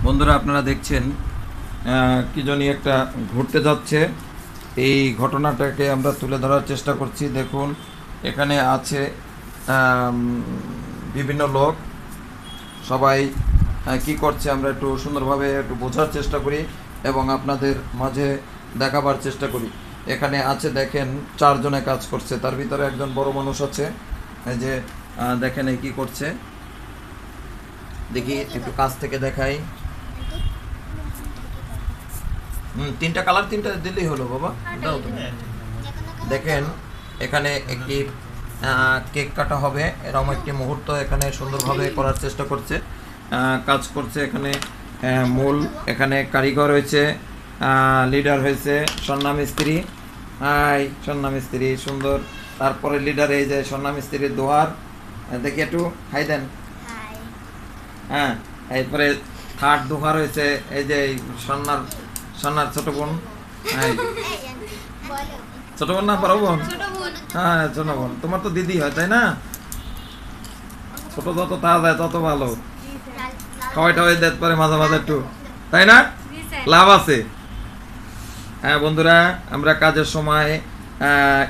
বন্ধুরা আপনারা দেখছেন কি জানি একটা ঘুরতে যাচ্ছে, এই ঘটনাটাকে আমরা তুলে ধরার চেষ্টা করছি। দেখুন এখানে আছে বিভিন্ন লোক, সবাই কি করছে আমরা একটু সুন্দরভাবে একটু বোঝার চেষ্টা করি এবং আপনাদের মাঝে দেখাবার চেষ্টা করি। এখানে আছে দেখেন 4 জনে কাজ করছে, তার ভিতরে একজন বড় মানুষ আছে, এই যে দেখেন এই কি করছে, দেখি একটু কাছ থেকে দেখাই। 3টা কালার 3টা দিলেই হলো বাবা, দাও তুমি। দেখেন এখানে একটি কেক কাটা হবে, এরকম একটি মুহূর্ত এখানে সুন্দরভাবে করার চেষ্টা করছে, কাজ করছে। এখানে মূল এখানে কারিগর হয়েছে, লিডার হয়েছে সন্না মিস্ত্রি। হাই সন্না মিস্ত্রি, সুন্দর। তারপরে লিডার এই যে সন্না মিস্ত্রির দোয়ার, দেখি একটু হাই দেন। হ্যাঁ, এরপরে থার্ড দোহার হয়েছে এই যে সন্ন্যার ছোট বোন। ছোট বোন না বড় বোন? হ্যাঁ ছোট বোন। তোমার তো দিদি হয় তাই না? ছোট যত তা যায় তত ভালো, খাওয়াইটা হয়ে যেতে পারে মাঝে মাঝে একটু, তাই না? লাভ আছে। হ্যাঁ বন্ধুরা, আমরা কাজের সময়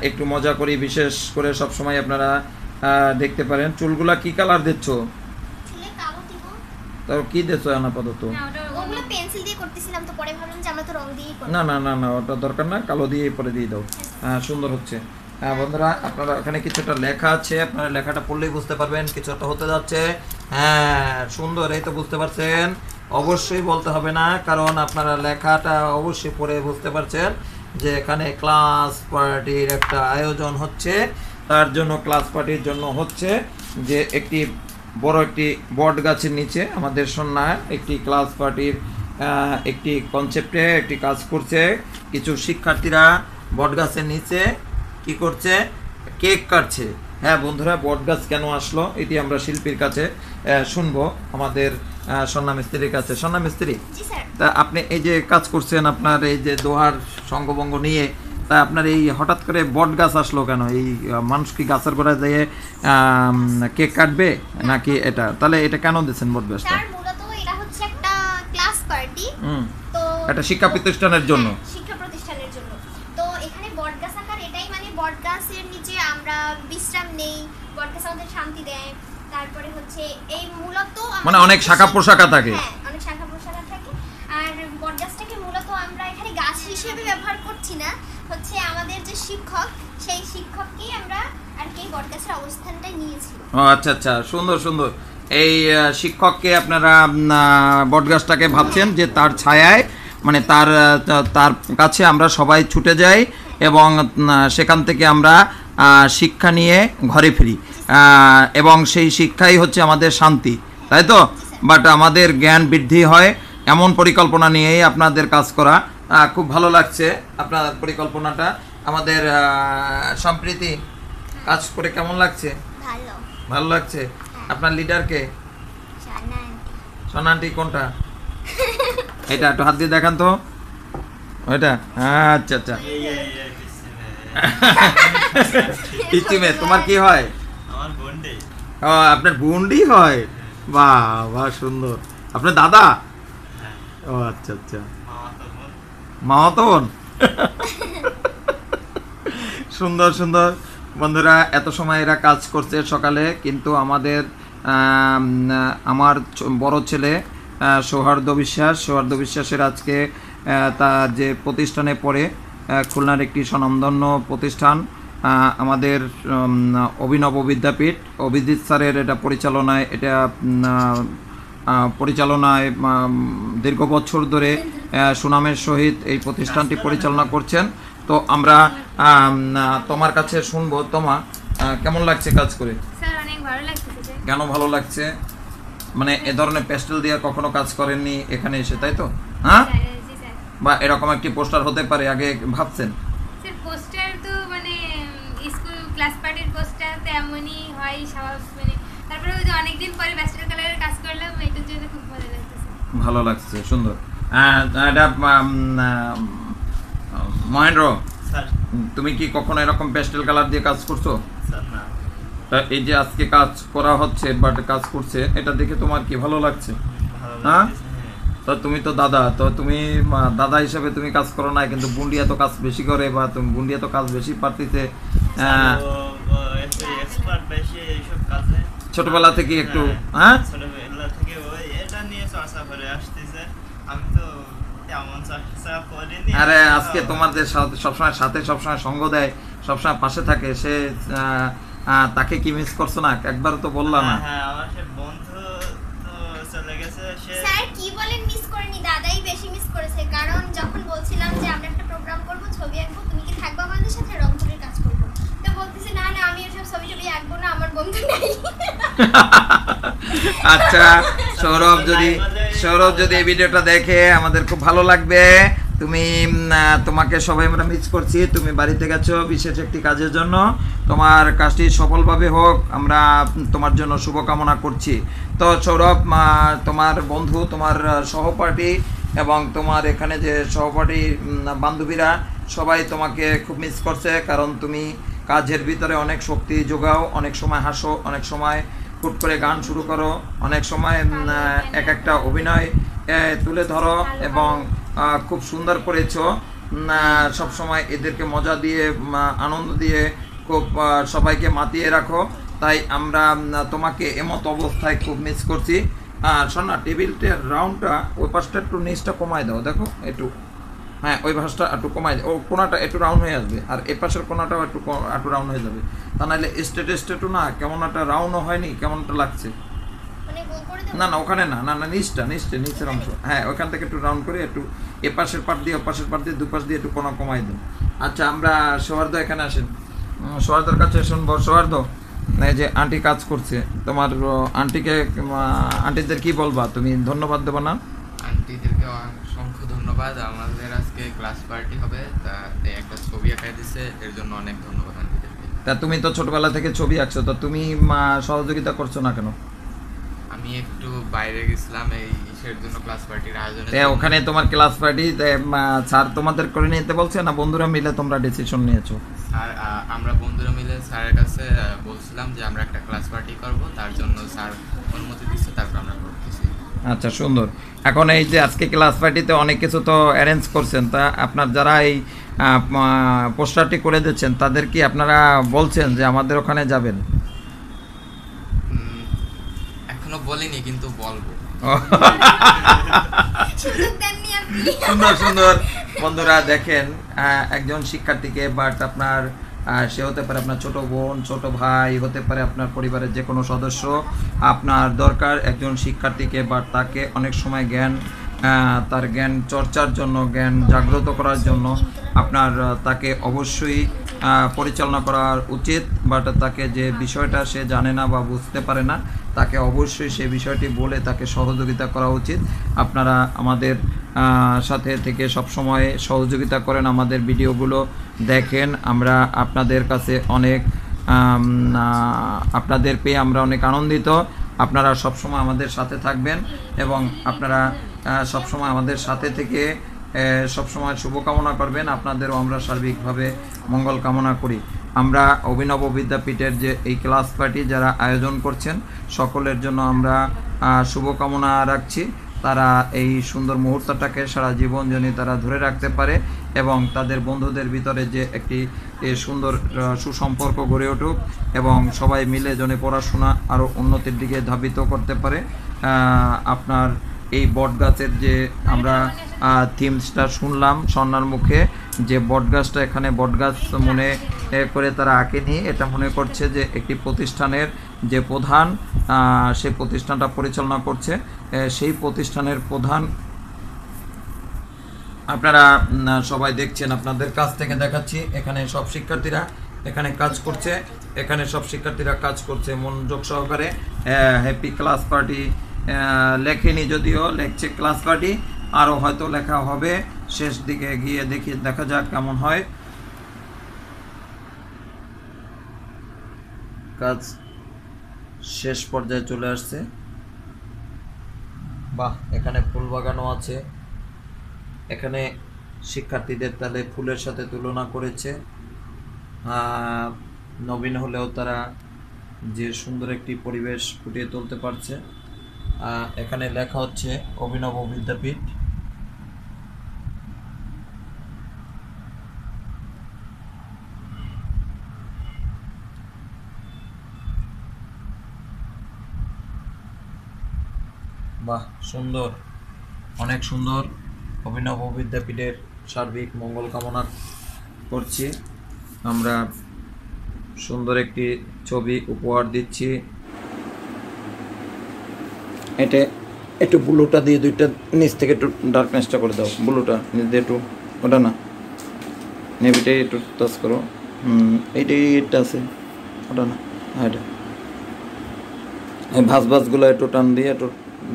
একটু মজা করি, বিশেষ করে সব সময় আপনারা দেখতে পারেন। চুলগুলা কি কালার দিচ্ছ? তাও কি দিচ্ছ আপাতত? না না না না, ওটা দরকার না, কালো দিয়ে পরে দিয়ে দাও। হ্যাঁ সুন্দর হচ্ছে। হ্যাঁ বন্ধুরা, আপনারা এখানে কিছু একটা লেখা আছে, আপনারা লেখাটা পড়লেই বুঝতে পারবেন কিছু একটা হতে যাচ্ছে। হ্যাঁ সুন্দর, এই তো বুঝতে পারছেন। অবশ্যই বলতে হবে না, কারণ আপনারা লেখাটা অবশ্যই পড়ে বুঝতে পারছেন যে এখানে ক্লাস পার্টির একটা আয়োজন হচ্ছে। তার জন্য ক্লাস পার্টির জন্য হচ্ছে যে একটি বড় একটি বট গাছের নিচে আমাদের সন্ন্যায় একটি ক্লাস পার্টির একটি কনসেপ্টে একটি কাজ করছে। কিছু শিক্ষার্থীরা বট গাছের নিচে কি করছে? কেক কাটছে। হ্যাঁ বন্ধুরা, বট গাছ কেন আসলো এটি আমরা শিল্পীর কাছে শুনবো, আমাদের সন্না মিস্ত্রির কাছে। সন্না মিস্ত্রি, তা আপনি এই যে কাজ করছেন, আপনার এই যে দোহার সঙ্গভঙ্গ নিয়ে, তা আপনার এই হঠাৎ করে বট গাছ আসলো কেন? এই মানুষ কি গাছের গোড়ায় যেয়ে কেক কাটবে নাকি এটা? তাহলে এটা কেন দিচ্ছেন বট গাছটা? এটা শিক্ষা প্রতিষ্ঠানের জন্য। শিক্ষা প্রতিষ্ঠানের জন্য তো এখানে বটগাছ আকার, এটাই মানে বটগাছের নিচে আমরা বিশ্রাম নেই, বটগাছ আমাদের শান্তি দেয়। তারপরে হচ্ছে এই মূলত মানে অনেক শাখা প্রশাখা থাকে। হ্যাঁ অনেক শাখা প্রশাখা থাকে। আর বটগাছটাকে মূলত আমরা এখানে গাছ হিসেবে ব্যবহার করছি না, হচ্ছে আমাদের যে শিক্ষক, সেই শিক্ষককেই আমরা আর কি বটগাছের অবস্থানটা নিয়েছি। ও আচ্ছা আচ্ছা, সুন্দর সুন্দর। এই শিক্ষককে আপনারা বটগাছটাকে ভাবছেন যে তার ছায়ায়, মানে তার কাছে আমরা সবাই ছুটে যাই এবং সেখান থেকে আমরা শিক্ষা নিয়ে ঘরে ফিরি, এবং সেই শিক্ষাই হচ্ছে আমাদের শান্তি, তাই তো? বাট আমাদের জ্ঞান বৃদ্ধি হয়, এমন পরিকল্পনা নিয়েই আপনাদের কাজ করা। খুব ভালো লাগছে আপনার পরিকল্পনাটা। আমাদের সম্প্রীতি কাজ করে কেমন লাগছে? ভালো লাগছে। আপনার লিডারকে? সোনা আন্টি। কোনটা? এটা একটু হাত দিয়ে দেখান তো, ওইটা। আচ্ছা আচ্ছা। পিচ্চিমে তোমার কি হয়? ও আপনার বোনডি হয়। বাহ বাহ, সুন্দর। আপনার দাদা? ও আচ্ছা আচ্ছা, মামাতো বোন। সুন্দর সুন্দর। বন্ধুরা, এত সময় এরা কাজ করছে সকালে, কিন্তু আমার বড় ছেলে সৌহার্দ্য বিশ্বাসের আজকে তার যে প্রতিষ্ঠানে পড়ে, খুলনার একটি স্বনামধন্য প্রতিষ্ঠান, আমাদের অভিনব বিদ্যাপীঠ, অভিজিৎ স্যারের এটা পরিচালনায় দীর্ঘ বছর ধরে সুনামের সহিত এই প্রতিষ্ঠানটি পরিচালনা করছেন। তো আমরা তোমার কাছে শুনবো, তোমা কেমন লাগছে কাজ করে? স্যার অনেক ভালো লাগছে। কেন ভালো লাগছে? মানে এ ধরনের প্যাস্টেল দিয়ে কখনো কাজ করেননি এখানে এসে, তাই তো? হ্যাঁ, বা এরকম একটি পোস্টার হতে পারে আগে ভাবছেন? স্যার পোস্টার তো মানে স্কুল ক্লাস পার্টির পোস্টার তো এমনই হয় স্বাভাবিক, মানে তারপরে ওই যে অনেকদিন পরে প্যাস্টেল কালারের কাজ করলাম, এটার জন্য খুব ভালো লাগতেছে। ভালো লাগছে, সুন্দর। এটা মহেন্দ্র, তুমি কি কখনো এরকম প্যাস্টেল কালার দিয়ে কাজ করছো? এই যে আজকে কাজ করা হচ্ছে, বাট কাজ করছে, এটা দেখে তোমার কি ভালো লাগছে? হ্যাঁ তো তুমি তো দাদা, তো তুমি দাদা হিসাবে তুমি কাজ করো না, কিন্তু বুন্ডিয়া তো কাজ বেশি করে, বা তুমি বুন্ডিয়া তো কাজ বেশি পারতেছে। এক্সপার্ট বেশি এইসব কাজে ছোটবেলা থেকে একটু হ্যাঁ ছোটবেলা থেকে ওই এটা নিয়ে চর্চা করে আসতেছে। আমি তো তেমন চর্চা করিনি। আরে আজকে তোমাদের সবসময় সাথে সবসময় সঙ্গ দেয়, সবসময় পাশে থাকে, সে তাকে কি মিস করছো না? একবারও তো বললা না। হ্যাঁ, আমার সে বন্ধু তো চলে গেছে। সে স্যার কি বলেন মিস করেনি, দাদাই বেশি মিস করেছে। কারণ যখন বলছিলাম যে আমরা একটা প্রোগ্রাম করব, ছবি আঁকবো, তুমি কি থাকবে আমাদের সাথে, রংতুলির কাজ করবো, তো বলতেছে না না আমি এসব ছবি টবি আঁকবো না, আমার বন্ধু নাই। আচ্ছা, সৌরভ যদি এই ভিডিওটা দেখে আমাদের খুব ভালো লাগবে। তুমি তোমাকে সবাই আমরা মিস করছি। তুমি বাড়িতে গেছো বিশেষ একটি কাজের জন্য, তোমার কাজটি সফলভাবে হোক, আমরা তোমার জন্য শুভকামনা করছি। তো সৌরভ, তোমার বন্ধু, তোমার সহপাঠী এবং তোমার এখানে যে সহপাঠী বান্ধবীরা সবাই তোমাকে খুব মিস করছে, কারণ তুমি কাজের ভিতরে অনেক শক্তি যোগাও, অনেক সময় হাসো, অনেক সময় হুট করে গান শুরু করো, অনেক সময় এক একটা অভিনয় তুলে ধরো এবং খুব সুন্দর করেছো। সব সময় এদেরকে মজা দিয়ে, আনন্দ দিয়ে খুব সবাইকে মাতিয়ে রাখো। তাই আমরা তোমাকে এমত অবস্থায় খুব মিস করছি। আর শোন না, টেবিলটার রাউন্ডটা ওই পাশটা একটু নিচটা কমায় দাও, দেখো একটু, হ্যাঁ ওই পাশটা একটু কমায় দাও, ও কোনাটা একটু রাউন্ড হয়ে আসবে, আর এ পাশের কোনাটাও একটু রাউন্ড হয়ে যাবে। তা নাহলে স্টেটু না কেমন একটা রাউন্ডও হয়নি, কেমন একটা লাগছে। মানে গোল করে দেব না না ওখানে না, না না নিচের অংশ, হ্যাঁ ওখান থেকে একটু রাউন্ড করে একটু এ পাশের পাট দিয়ে, ও পাশের পাট দিয়ে, দুপাশ দিয়ে একটু কোনা কমাই দেন। আচ্ছা, আমরা সৌহার্দ এখানে আসেন, সৌহার্দর কাছে শুনবো। সৌহার্দ, এই যে আন্টি কাজ করছে, তোমার আন্টিদের কি বলবা, তুমি ধন্যবাদ দেবো না? আন্টিদেরকে অসংখ্য ধন্যবাদ। আমাদের আজকে ক্লাস পার্টি হবে, তা একটা ছবি আঁকাই দিছে, এর জন্য অনেক ধন্যবাদ আন্টিদেরকে। তা তুমি তো ছোটবেলা থেকে ছবি আঁকছো, তো তুমি সহযোগিতা করছো না কেন? আমি একটু বাইরে গেছিলাম এই ইসের জন্য, ক্লাস পার্টির আয়োজনে। ওখানে তোমার ক্লাস পার্টি স্যার তোমাদের করে নিতে বলছে না বন্ধুরা মিলে তোমরা ডিসিশন নিয়েছো? স্যার, আমরা বন্ধুরা মিলে স্যারের কাছে বলছিলাম যে আমরা একটা ক্লাস পার্টি করব, তার জন্য স্যার অনুমতি দিচ্ছে, তারপর আমরা করতেছি। আচ্ছা, সুন্দর। এখন এই যে আজকে ক্লাস পার্টিতে অনেক কিছু তো অ্যারেঞ্জ করছেন, তা আপনার যারা এই পোস্টারটি করে দিচ্ছেন তাদের কি আপনারা বলছেন যে আমাদের ওখানে যাবেন? এখনো বলিনি, কিন্তু বলবো। সুযোগ দেননি আপনি। সুন্দর বন্ধুরা, দেখেন একজন শিক্ষার্থীকে, বাট আপনার সে হতে পারে আপনার ছোট বোন, ছোট ভাই, হতে পারে আপনার পরিবারের যে কোনো সদস্য, আপনার দরকার একজন শিক্ষার্থীকে, বাট তাকে অনেক সময় তার জ্ঞান চর্চার জন্য, জ্ঞান জাগ্রত করার জন্য আপনার তাকে অবশ্যই পরিচালনা করা উচিত। বাট তাকে যে বিষয়টা সে জানে না বা বুঝতে পারে না, তাকে অবশ্যই সে বিষয়টি বলে তাকে সহযোগিতা করা উচিত। আপনারা আমাদের সাথে থেকে সবসময় সহযোগিতা করেন, আমাদের ভিডিওগুলো দেখেন, আমরা আপনাদের কাছে অনেক আপনাদের পেয়ে আমরা অনেক আনন্দিত। আপনারা সবসময় আমাদের সাথে থাকবেন এবং আপনারা সবসময় আমাদের সাথে থেকে সবসময় শুভকামনা করবেন। আপনাদেরও আমরা সার্বিকভাবে মঙ্গল কামনা করি। আমরা অভিনব বিদ্যাপীঠের যে এই ক্লাস পার্টি যারা আয়োজন করছেন সকলের জন্য আমরা শুভকামনা রাখছি। তারা এই সুন্দর মুহূর্তটাকে সারা জীবন যেন তারা ধরে রাখতে পারে এবং তাদের বন্ধুদের ভিতরে যে একটি সুন্দর সুসম্পর্ক গড়ে উঠুক এবং সবাই মিলে যেন পড়াশোনা আরও উন্নতির দিকে ধাবিত করতে পারে। আপনার এই বটগাছের যে আমরা থিমসটা শুনলাম সন্ন্যার মুখে, যে বটগাছটা এখানে বটগাছ মনে করে তারা আঁকেনি, এটা মনে করছে যে একটি প্রতিষ্ঠানের যে প্রধান সেই প্রতিষ্ঠানটা পরিচালনা করছে, সেই প্রতিষ্ঠানের প্রধান আপনারা সবাই দেখছেন। আপনাদের কাছ থেকে দেখাচ্ছি, এখানে সব শিক্ষার্থীরা এখানে কাজ করছে, এখানে সব শিক্ষার্থীরা কাজ করছে মনোযোগ সহকারে। হ্যাপি ক্লাস পার্টি লেখেনি, যদিও লেখছে ক্লাস পার্টি, আরও হয়তো লেখা হবে, শেষ দিকে গিয়ে দেখা যাক কেমন হয়। কাজ শেষ পর্যায়ে চলে আসছে। বাহ, এখানে ফুল বাগানও আছে, এখানে শিক্ষার্থীদের তাহলে ফুলের সাথে তুলনা করেছে। নবীন হলেও তারা যে সুন্দর একটি পরিবেশ ফুটিয়ে তুলতে পারছে। এখানে লেখা হচ্ছে অভিনব বিদ্যাপীঠ। বাহ, সুন্দর, অনেক সুন্দর। অভিনব বিদ্যাপীঠের সার্বিক মঙ্গল কামনা করছি। আমরা সুন্দর একটি ছবি উপহার দিচ্ছি। এটা একটু ব্লুটা দিয়ে দুইটা নিচ থেকে একটু ডার্কনেসটা করে দাও, ব্লুটা নিচ দিয়ে একটু, ওটা না, নেভিটাই একটু টাচ করো। এইটাই এটা আছে, ওটা না, হ্যাঁ এটা। এই ভাঁজগুলো একটু টান দিয়ে একটু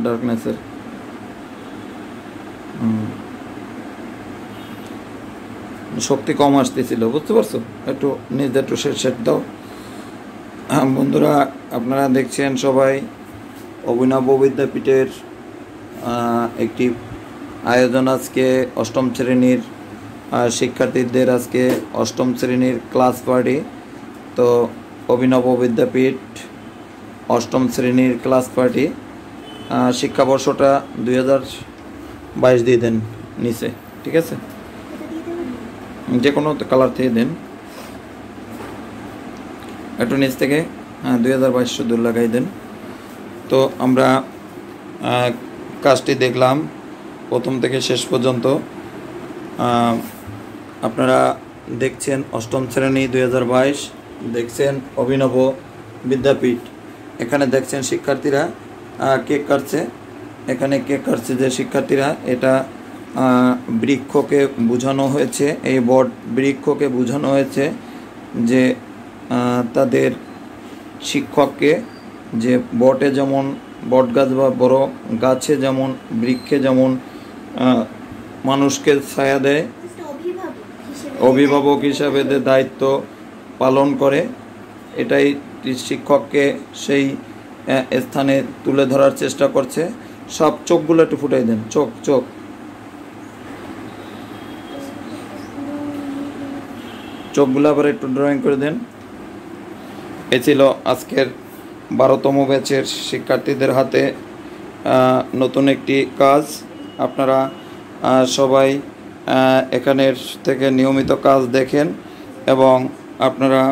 ডার্কনেসের, শক্তি কম আসতেছিল, বুঝতে পারছো? একটু নিজে একটু সেট দাও। বন্ধুরা, আপনারা দেখছেন সবাই অভিনব বিদ্যাপীঠের একটি আয়োজন। আজকে অষ্টম শ্রেণীর শিক্ষার্থীদের আজকে অষ্টম শ্রেণীর ক্লাস পার্টি। তো অভিনব বিদ্যাপীঠ অষ্টম শ্রেণীর ক্লাস পার্টি, শিক্ষাবর্ষটা 2022 দিয়ে দেন নিচে, ঠিক আছে? যে কোনো কালার থেকে দেন, একটু নিচ থেকে 2022 শুধু লাগাই দেন। তো আমরা কাজটি দেখলাম প্রথম থেকে শেষ পর্যন্ত। আপনারা দেখছেন অষ্টম শ্রেণী 2022, দেখছেন অভিনব বিদ্যাপীঠ। এখানে দেখছেন শিক্ষার্থীরা কেক কাটছে। এখানে কেক কাটছে যে শিক্ষার্থীরা, এটা বৃক্ষকে বোঝানো হয়েছে, এই বট বৃক্ষকে বোঝানো হয়েছে যে তাদের শিক্ষককে, যে বটে যেমন বট গাছ বা বড় গাছে যেমন বৃক্ষে যেমন মানুষকে ছায়া দেয়, অভিভাবক হিসাবে দায়িত্ব পালন করে, এটাই শিক্ষককে সেই স্থানে তুলে ধরার চেষ্টা করছে। সব চোখগুলো একটু ফুটাই দেন, চোখ চোখগুলো আবার একটু ড্রয়িং করে দেন। এ ছিল আজকের 12তম ব্যাচের শিক্ষার্থীদের হাতে নতুন একটি কাজ। আপনারা সবাই এখানের থেকে নিয়মিত কাজ দেখেন এবং আপনারা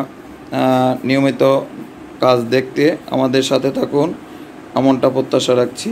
নিয়মিত কাজ দেখতে আমাদের সাথে থাকুন, এমনটা প্রত্যাশা রাখছি।